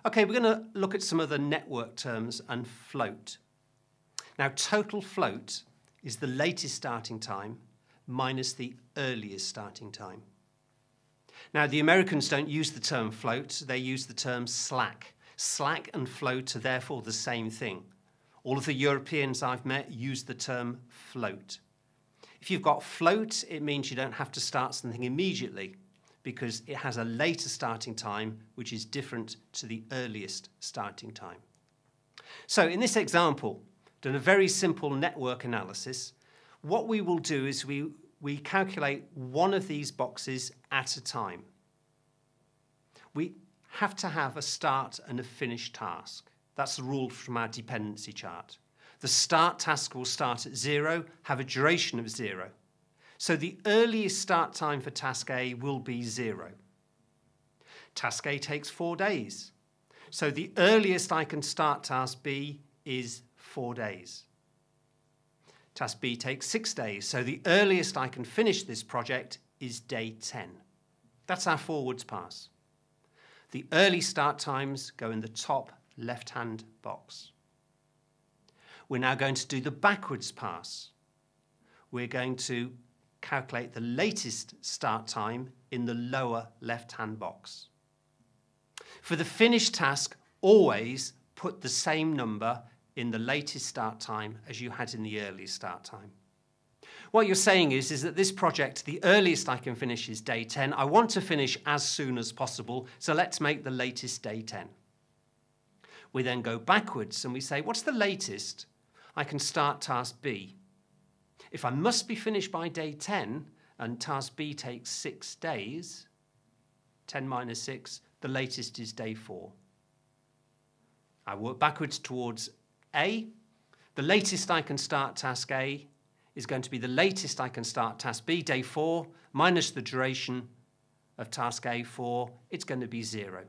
Okay, we're going to look at some of the network terms and float. Now, total float is the latest starting time minus the earliest starting time. Now, the Americans don't use the term float, they use the term slack. Slack and float are therefore the same thing. All of the Europeans I've met use the term float. If you've got float, it means you don't have to start something immediately because it has a later starting time which is different to the earliest starting time. So in this example, done a very simple network analysis. What we will do is we calculate one of these boxes at a time. We have to have a start and a finish task. That's the rule from our dependency chart. The start task will start at 0, have a duration of 0. So the earliest start time for task A will be 0. Task A takes 4 days. So the earliest I can start task B is 4 days. Task B takes 6 days. So the earliest I can finish this project is day 10. That's our forwards pass. The early start times go in the top left-hand box. We're now going to do the backwards pass. We're going to calculate the latest start time in the lower left-hand box. For the finish task, always put the same number in the latest start time as you had in the earliest start time. What you're saying is that this project, the earliest I can finish is day 10. I want to finish as soon as possible, so let's make the latest day 10. We then go backwards and we say, what's the latest I can start task B? If I must be finished by day 10 and task B takes 6 days, 10 minus 6, the latest is day 4. I work backwards towards A. The latest I can start task A is going to be the latest I can start task B, day 4, minus the duration of task A4, it's going to be 0.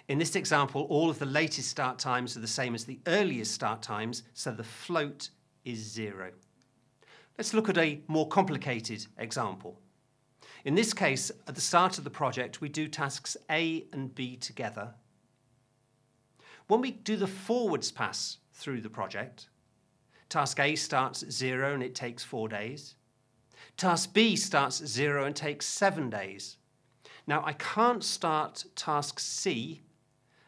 In this example, all of the latest start times are the same as the earliest start times, so the float is 0. Let's look at a more complicated example. In this case, at the start of the project, we do tasks A and B together. When we do the forwards pass through the project, task A starts at 0 and it takes 4 days. Task B starts at 0 and takes 7 days. Now, I can't start task C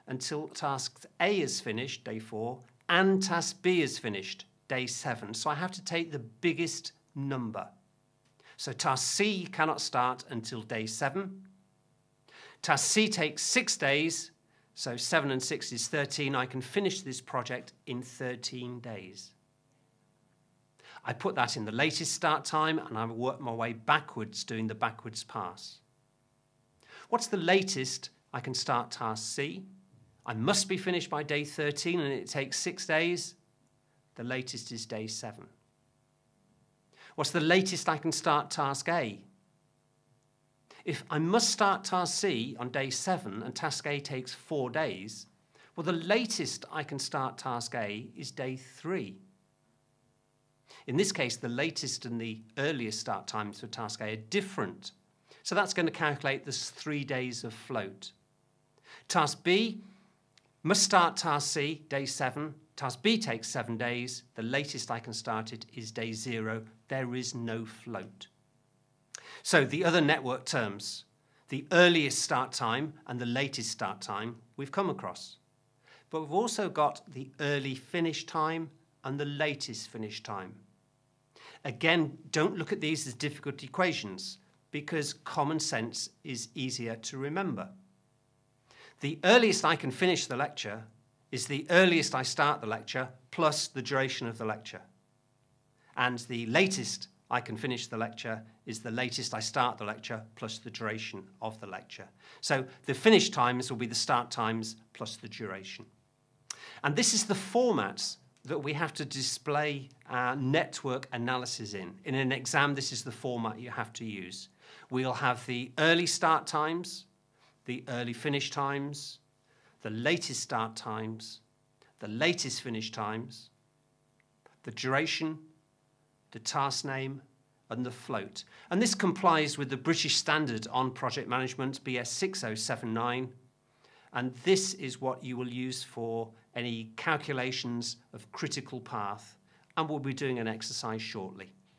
until task A is finished, day 4, and task B is finished, day 7. So I have to take the biggest number. So task C cannot start until day 7. Task C takes 6 days, so 7 and 6 is 13. I can finish this project in 13 days. I put that in the latest start time and I work my way backwards doing the backwards pass. What's the latest I can start task C? I must be finished by day 13 and it takes 6 days. The latest is day 7. What's the latest I can start task A? If I must start task C on day 7 and task A takes 4 days, well, the latest I can start task A is day 3. In this case, the latest and the earliest start times for task A are different. So that's going to calculate this 3 days of float. Task B must start task C, day 7. Task B takes 7 days. The latest I can start it is day 0. There is no float. So the other network terms, the earliest start time and the latest start time we've come across. But we've also got the early finish time and the latest finish time. Again, don't look at these as difficult equations because common sense is easier to remember. The earliest I can finish the lecture is the earliest I start the lecture plus the duration of the lecture. And the latest I can finish the lecture is the latest I start the lecture plus the duration of the lecture. So the finish times will be the start times plus the duration. And this is the format that we have to display our network analysis in. In an exam, this is the format you have to use. We'll have the early start times, the early finish times, the latest start times, the latest finish times, the duration, the task name, and the float. And this complies with the British Standard on Project Management, BS 6079, And this is what you will use for any calculations of critical path. And we'll be doing an exercise shortly.